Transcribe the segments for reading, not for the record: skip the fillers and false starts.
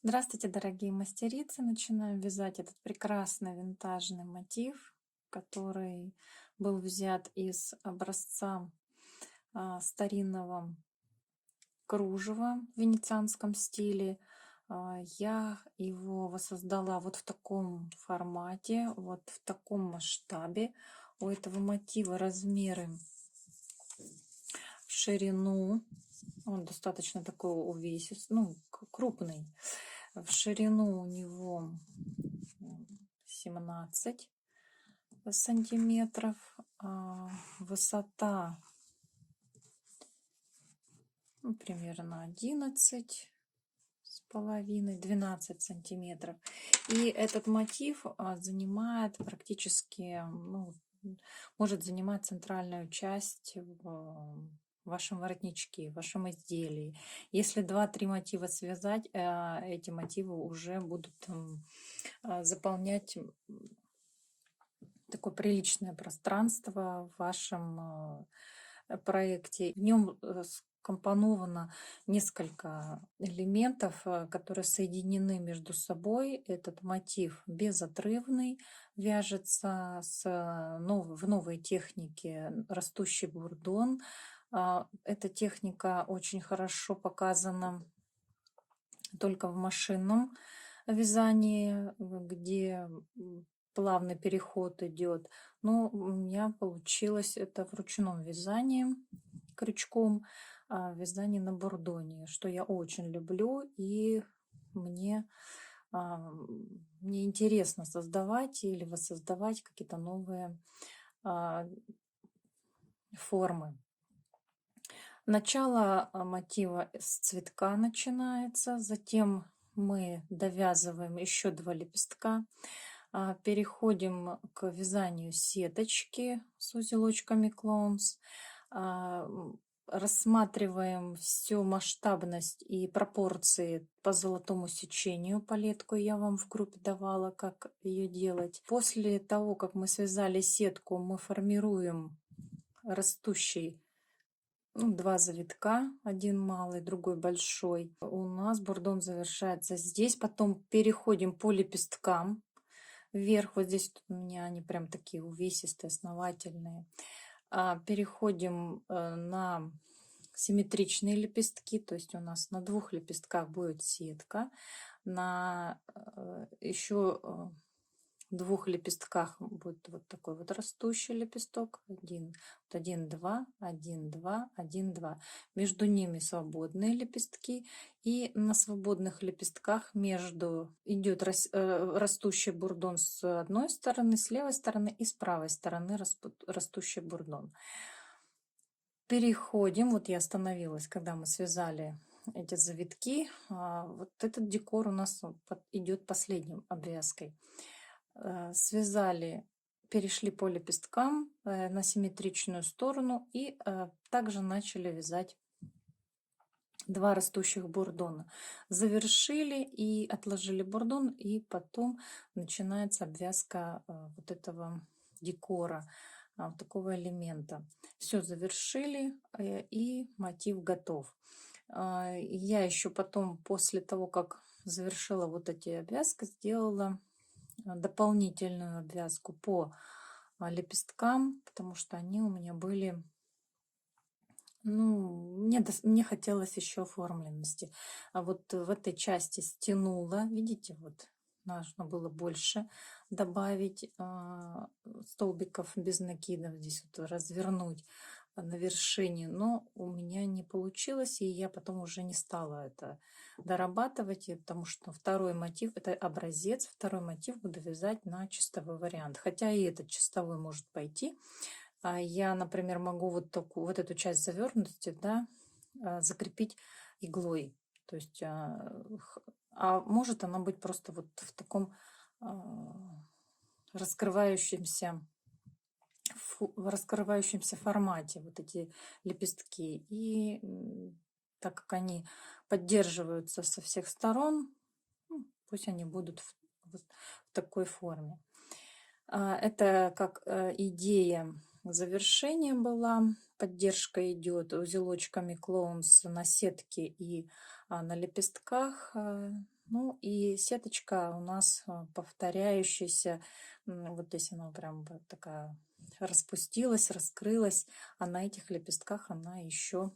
Здравствуйте, дорогие мастерицы! Начинаем вязать этот прекрасный винтажный мотив, который был взят из образца старинного кружева в венецианском стиле. Я его воссоздала вот в таком формате, вот в таком масштабе. У этого мотива размеры в ширину, он достаточно такой увесистый, ну, крупный. В ширину у него 17 сантиметров, высота примерно 11,5-12 сантиметров. И этот мотив занимает практически, ну, может занимать центральную часть в вашем воротничке, в вашем изделии. Если 2-3 мотива связать, эти мотивы уже будут заполнять такое приличное пространство в вашем проекте. В нем скомпоновано несколько элементов, которые соединены между собой. Этот мотив безотрывный, вяжется в новой технике растущий бурдон. Эта техника очень хорошо показана только в машинном вязании, где плавный переход идет. Но у меня получилось это в ручном вязании крючком, вязание на бурдоне, что я очень люблю, и мне, мне интересно создавать или воссоздавать какие-то новые формы. Начало мотива с цветка начинается, затем мы довязываем еще 2 лепестка, переходим к вязанию сеточки с узелочками клоунс, рассматриваем всю масштабность и пропорции по золотому сечению. Палетку я вам в группе давала, как ее делать. После того, как мы связали сетку, мы формируем растущий, 2 завитка, один малый, другой большой. У нас бурдон завершается здесь. Потом переходим по лепесткам вверх. Вот здесь у меня они прям такие увесистые, основательные. Переходим на симметричные лепестки, то есть у нас на 2 лепестках будет сетка, на еще 2 лепестках будет вот такой вот растущий лепесток, 1, 1, 2, 1, 2, 1, 2. Между ними свободные лепестки, и на свободных лепестках между идет растущий бурдон с одной стороны, с левой стороны и с правой стороны растущий бурдон. Переходим, вот я остановилась, когда мы связали эти завитки. Вот этот декор у нас идет последним обвязкой. Связали, перешли по лепесткам на симметричную сторону и также начали вязать 2 растущих бурдона. Завершили и отложили бурдон, и потом начинается обвязка вот этого декора, вот такого элемента. Все завершили, и мотив готов. Я еще потом, после того, как завершила вот эти обвязки, сделала дополнительную обвязку по лепесткам, потому что они у меня были, ну, мне хотелось еще оформленности. А вот в этой части стянула, видите, вот нужно было больше добавить столбиков без накидов, здесь вот развернуть на вершине, но у меня не получилось, и я потом уже не стала это дорабатывать, потому что второй мотив, это образец, второй мотив буду вязать на чистовой вариант, хотя и этот чистовой может пойти. Я, например, могу вот такую вот эту часть завернутости, да, закрепить иглой, то есть может она быть просто вот в таком раскрывающемся формате, вот эти лепестки. И так как они поддерживаются со всех сторон, пусть они будут вот в такой форме. Это как идея завершения была. Поддержка идет узелочками клоунс на сетке и на лепестках. Ну и сеточка у нас повторяющаяся. Вот здесь она прям вот такая распустилась, раскрылась, а на этих лепестках она еще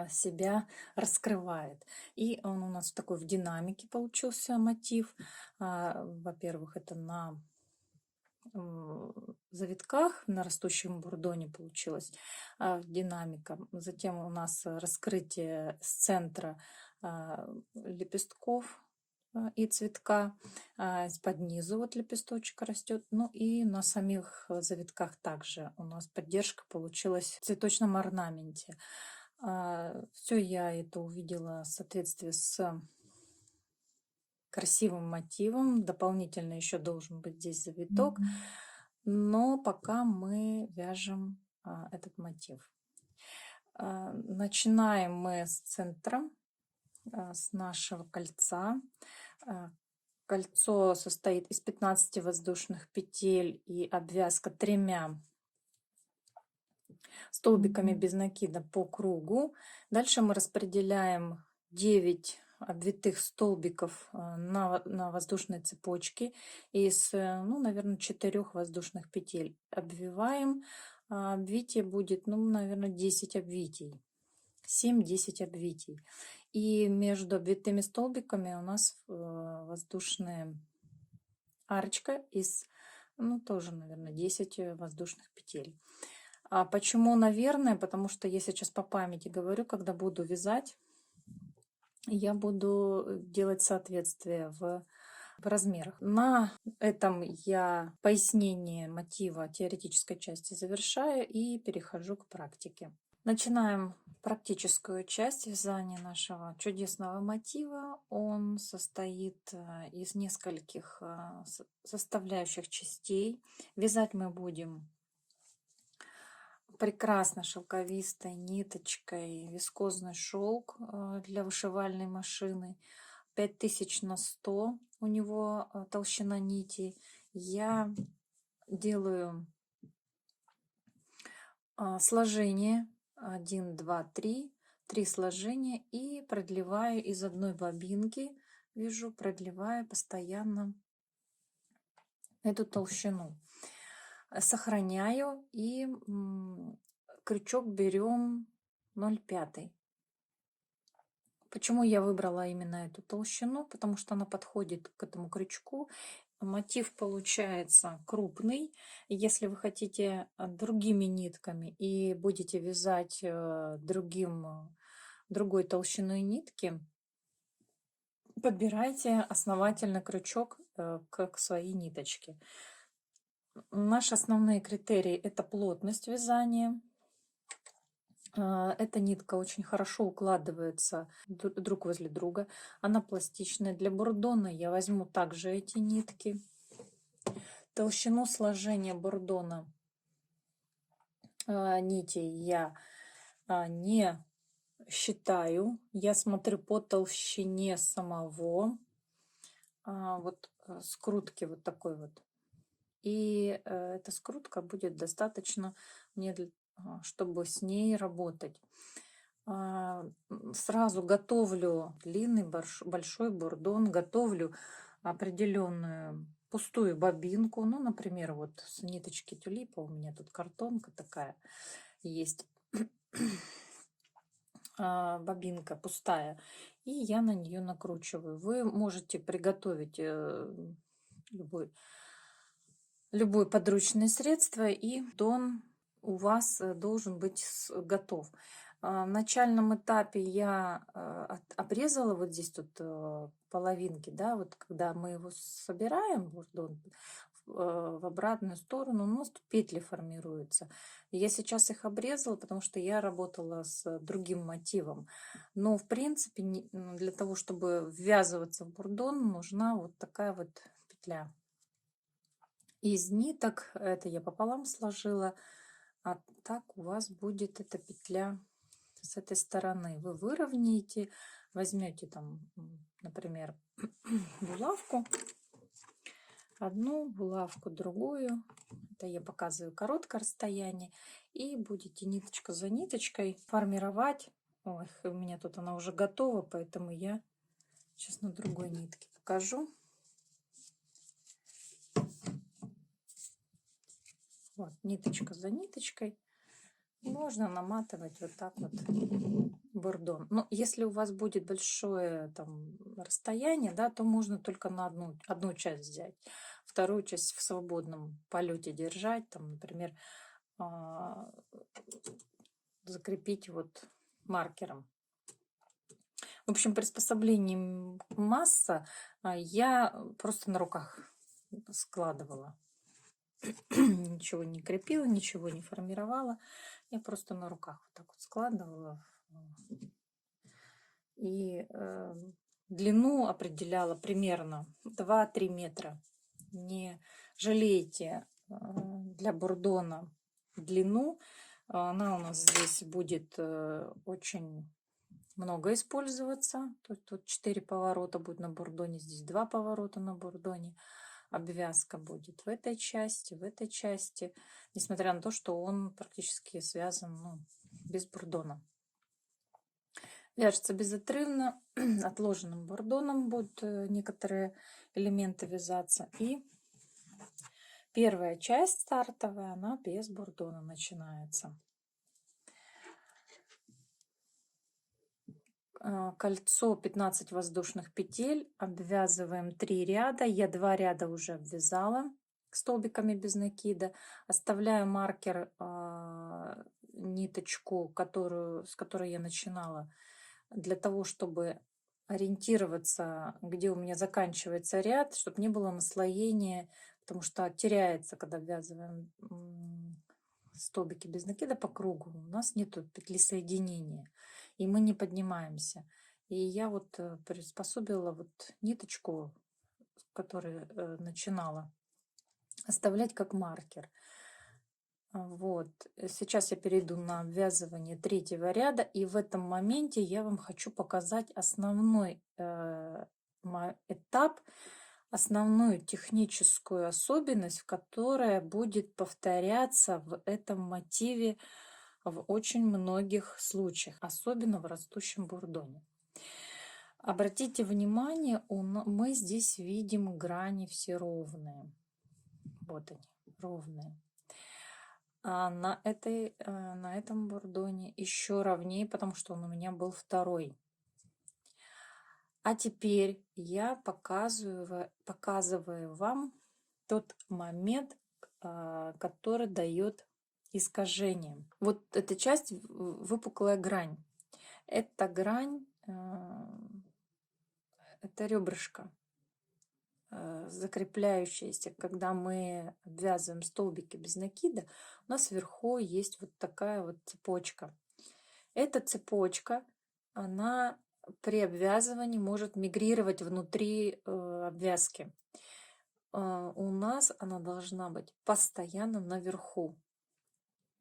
себя раскрывает. И он у нас такой в динамике получился мотив. Во-первых, это на завитках, на растущем бурдоне получилась динамика. Затем у нас раскрытие с центра лепестков и цветка. Под низу вот лепесточек растет. Ну и на самих завитках также у нас поддержка получилась в цветочном орнаменте. Все я это увидела в соответствии с красивым мотивом. Дополнительно еще должен быть здесь завиток. Но пока мы вяжем этот мотив. Начинаем мы с центра, с нашего кольца. Кольцо состоит из 15 воздушных петель и обвязка 3 столбиками без накида по кругу. Дальше мы распределяем 9 обвитых столбиков на воздушной цепочке из, ну, наверное, 4 воздушных петель. Обвиваем. Обвитие будет, ну, наверное, 10 обвитий. 7-10 обвитий. И между обвитыми столбиками у нас воздушная арочка из, ну, тоже, наверное, 10 воздушных петель. А почему, наверное? Потому что я сейчас по памяти говорю, когда буду вязать, я буду делать соответствие в размерах. На этом я пояснение мотива теоретической части завершаю и перехожу к практике. Начинаем практическую часть вязания нашего чудесного мотива. Он состоит из нескольких составляющих частей. Вязать мы будем прекрасно шелковистой ниточкой вискозный шелк для вышивальной машины. 5000 на 100 у него толщина нити. Я делаю сложение 1, 2, 3, 3 сложения и продлеваю из одной бобинки, вяжу, продлевая постоянно эту толщину. Сохраняю и крючок берем 0,5. Почему я выбрала именно эту толщину? Потому что она подходит к этому крючку. Мотив получается крупный. Если вы хотите другими нитками и будете вязать другой толщиной нитки, подбирайте основательно крючок к своей ниточке. Наши основные критерии — это плотность вязания. Эта нитка очень хорошо укладывается друг возле друга. Она пластичная. Для бурдона я возьму также эти нитки. Толщину сложения бурдона нитей я не считаю. Я смотрю по толщине самого вот скрутки вот такой вот. И эта скрутка будет достаточно мне, чтобы с ней работать. Сразу готовлю длинный большой бурдон, готовлю определенную пустую бобинку. Ну, например, вот с ниточки тюлипа у меня тут картонка такая есть. Бобинка пустая. И я на нее накручиваю. Вы можете приготовить любое подручное средство, и тон у вас должен быть готов. В начальном этапе я обрезала вот здесь тут половинки, да, вот когда мы его собираем, бурдон, в обратную сторону, у нас тут петли формируются. Я сейчас их обрезала, потому что я работала с другим мотивом. Но, в принципе, для того, чтобы ввязываться в бурдон, нужна вот такая вот петля. Из ниток, это я пополам сложила, а так у вас будет эта петля с этой стороны. Вы выровняете, возьмете там, например, булавку, одну булавку, другую. Это я показываю короткое расстояние. И будете ниточка за ниточкой формировать. Ой, у меня тут она уже готова, поэтому я Сейчас на другой нитке покажу. Вот, ниточка за ниточкой. Можно наматывать вот так вот бурдон. Но если у вас будет большое там расстояние, да, то можно только на одну часть взять. Вторую часть в свободном полете держать. Там, например, закрепить вот маркером. В общем, приспособление масса я просто на руках складывала. Ничего не крепила, ничего не формировала. Я просто на руках вот так вот складывала. И длину определяла примерно 2-3 метра. Не жалейте для бурдона длину. Она у нас здесь будет очень много использоваться. Тут 4 поворота будет на бурдоне, здесь 2 поворота на бурдоне. Обвязка будет в этой части, несмотря на то, что он практически связан без бурдона. Вяжется безотрывно, отложенным бурдоном будут некоторые элементы вязаться. И первая часть стартовая, она без бурдона начинается. Кольцо 15 воздушных петель, обвязываем 3 ряда. Я 2 ряда уже обвязала столбиками без накида. Оставляю маркер, ниточку, с которой я начинала, для того, чтобы ориентироваться, где у меня заканчивается ряд, чтобы не было наслоения, потому что теряется, когда обвязываем столбики без накида по кругу. У нас нету петли соединения, и мы не поднимаемся. И я вот приспособила вот ниточку, с которой начинала, оставлять как маркер. Вот. Сейчас я перейду на обвязывание 3-го ряда, и в этом моменте я вам хочу показать основной этап, основную техническую особенность, которая будет повторяться в этом мотиве в очень многих случаях, особенно в растущем бурдоне. Обратите внимание, мы здесь видим грани все ровные. Вот они, ровные. А на этом бурдоне еще ровнее, потому что он у меня был второй. А теперь я показываю вам тот момент, который дает искажение. Вот эта часть выпуклая грань. Эта грань, это ребрышко, закрепляющаяся. Когда мы обвязываем столбики без накида, у нас вверху есть вот такая вот цепочка. Эта цепочка, она при обвязывании может мигрировать внутри обвязки. У нас она должна быть постоянно наверху,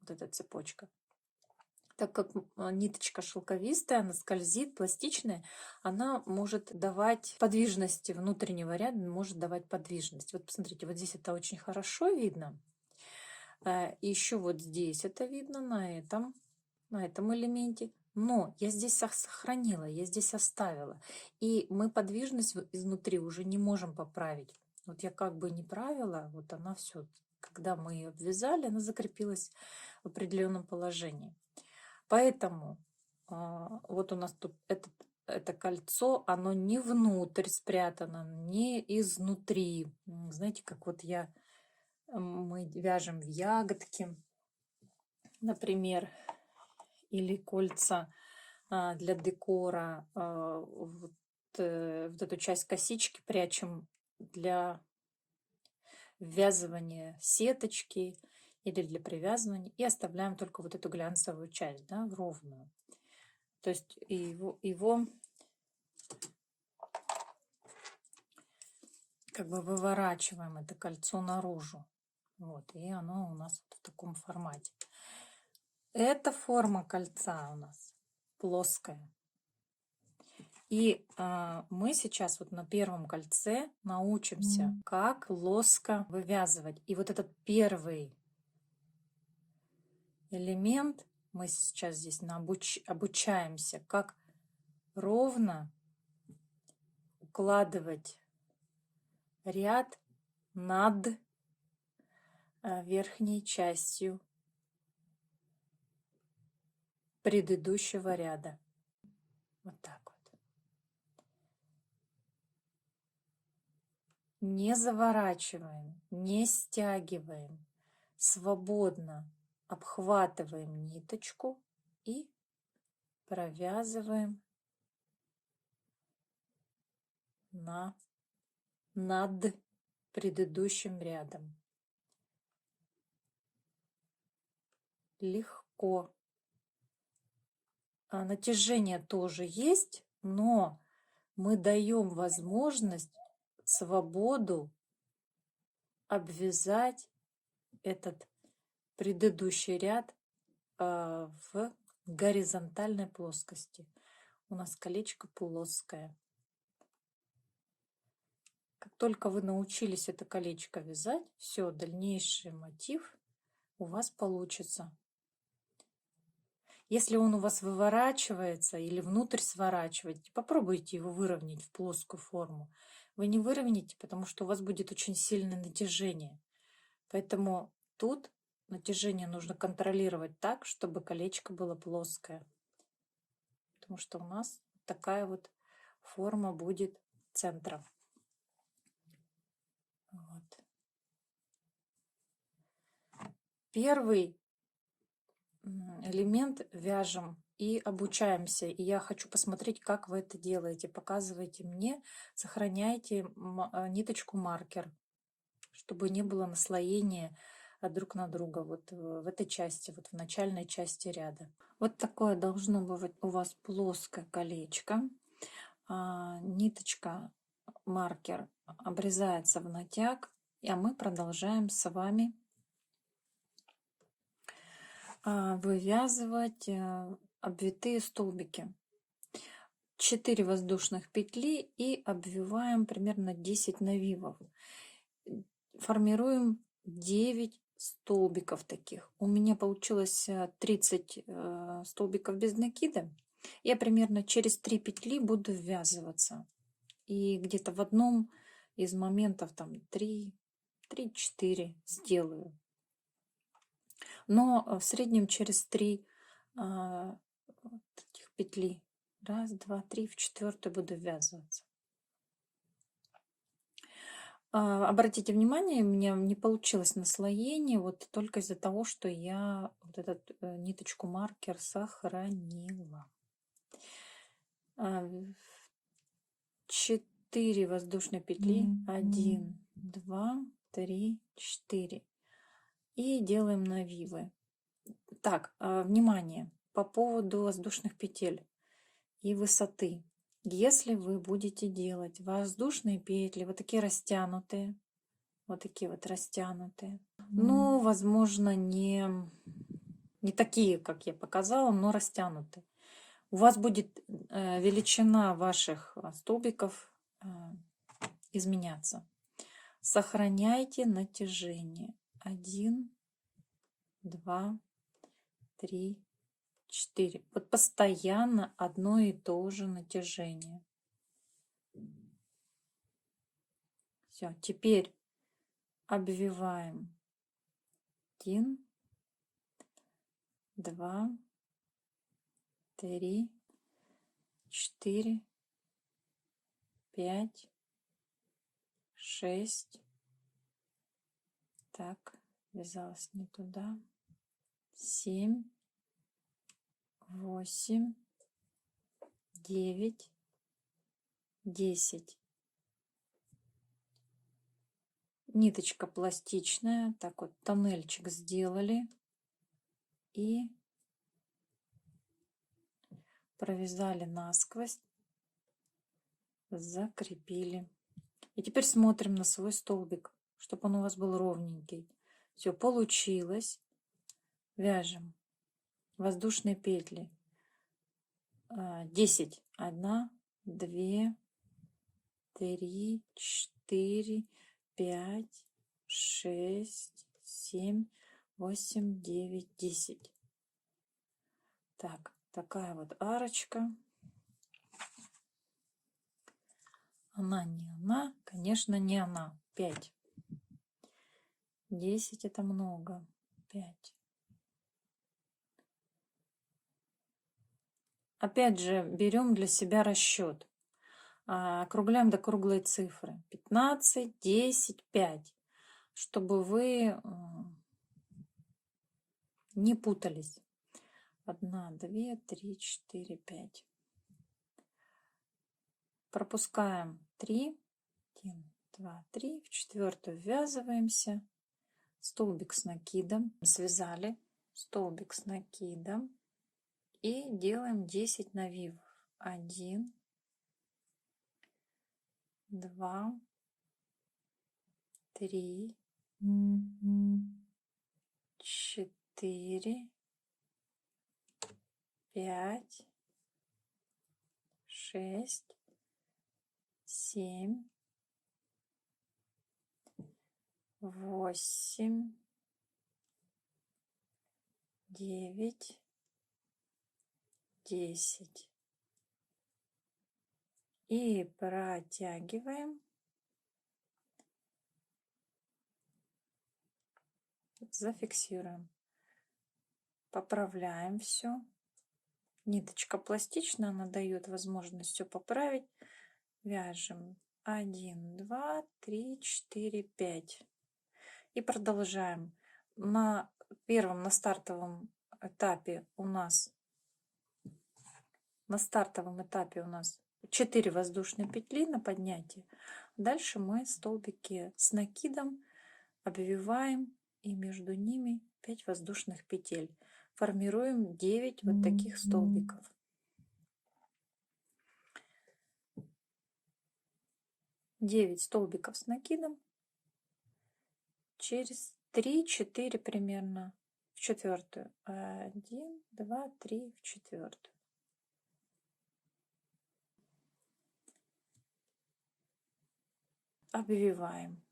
вот эта цепочка. Так как ниточка шелковистая, она скользит, пластичная, она может давать подвижности внутреннего ряда, может давать подвижность. Вот посмотрите, вот здесь это очень хорошо видно. И еще вот здесь это видно на этом элементе. Но я здесь сохранила, я здесь оставила. И мы подвижность изнутри уже не можем поправить. Вот я как бы не правила, вот она все, когда мы ее обвязали, она закрепилась в определенном положении. Поэтому вот у нас тут это кольцо, оно не внутрь спрятано, не изнутри. Знаете, как вот мы вяжем в ягодки, например, или кольца для декора. Вот эту часть косички прячем для ввязывания сеточки или для привязывания, и оставляем только вот эту глянцевую часть, да, ровную. То есть его как бы выворачиваем, это кольцо, наружу. Вот, и оно у нас вот в таком формате. Эта форма кольца у нас плоская. И мы сейчас вот на первом кольце научимся, как плоско вывязывать. И вот этот первый элемент мы сейчас здесь обучаемся, как ровно укладывать ряд над верхней частью предыдущего ряда. Вот так вот. Не заворачиваем, не стягиваем. Свободно обхватываем ниточку и провязываем над предыдущим рядом. Легко. Натяжение тоже есть, но мы даем возможность, свободу обвязать этот предыдущий ряд в горизонтальной плоскости. У нас колечко плоское. Как только вы научились это колечко вязать, все, дальнейший мотив у вас получится. Если он у вас выворачивается или внутрь сворачиваете, попробуйте его выровнять в плоскую форму. Вы не выровняете, потому что у вас будет очень сильное натяжение. Поэтому тут натяжение нужно контролировать так, чтобы колечко было плоское. Потому что у нас такая вот форма будет центра. Вот. Первый элемент вяжем и обучаемся. И я хочу посмотреть, как вы это делаете. Показывайте мне, сохраняйте ниточку маркер, чтобы не было наслоения друг на друга вот в этой части, вот в начальной части ряда. Вот такое должно быть у вас плоское колечко. Ниточка маркер обрезается в натяг, а мы продолжаем с вами вывязывать обвитые столбики. 4 воздушных петли и обвиваем примерно 10 навивов. Формируем 9 столбиков таких. У меня получилось 30 столбиков без накида. Я примерно через 3 петли буду ввязываться. И где-то в одном из моментов там 3-4 сделаю. Но в среднем через 3 таких петли. 1, 2, 3, в 4 буду ввязываться. Обратите внимание, у меня не получилось наслоение, вот только из-за того, что я вот этот ниточку маркер сохранила. 4 воздушные петли. 1, 2, 3, 4. И делаем навивы. Так, внимание, по поводу воздушных петель и высоты. Если вы будете делать воздушные петли, вот такие растянутые, но, возможно, не такие, как я показала, но растянутые, у вас будет величина ваших столбиков изменяться. Сохраняйте натяжение. 1, 2, 3, 4. Вот постоянно одно и то же натяжение. Все, теперь обвиваем. 1, 2, 3, 4, 5, 6. Так, вязалась не туда. 7, 8, 9, 10. Ниточка пластичная. Так вот, тоннельчик сделали. И провязали насквозь. Закрепили. И теперь смотрим на свой столбик, чтобы он у вас был ровненький. Все получилось. Вяжем воздушные петли. 10. 1, 2, 3, 4, 5, 6, 7, 8, 9, 10. Так, такая вот арочка. Она, не она, конечно, не она. 5. 10 это много. 5. Опять же, берем для себя расчет. Округляем до круглой цифры. 15, 10, 5. Чтобы вы не путались. 1, 2, 3, 4, 5. Пропускаем 3. 1, 2, 3. В четвертую ввязываемся. Столбик с накидом. Связали. Столбик с накидом. И делаем 10 навивов. 1, 2, 3, 4, 5, 6, 7, 8, 9, 10. И протягиваем. Зафиксируем. Поправляем все. Ниточка пластичная, она дает возможность все поправить. Вяжем 1, 2, 3, 4, 5. И продолжаем. На первом, на стартовом этапе у нас 4 воздушные петли на поднятие. Дальше мы столбики с накидом обвиваем, и между ними 5 воздушных петель. Формируем 9 вот таких столбиков. 9 столбиков с накидом. Через 3-4 примерно в четвертую. 1, 2, 3 в четвертую. Обвиваем.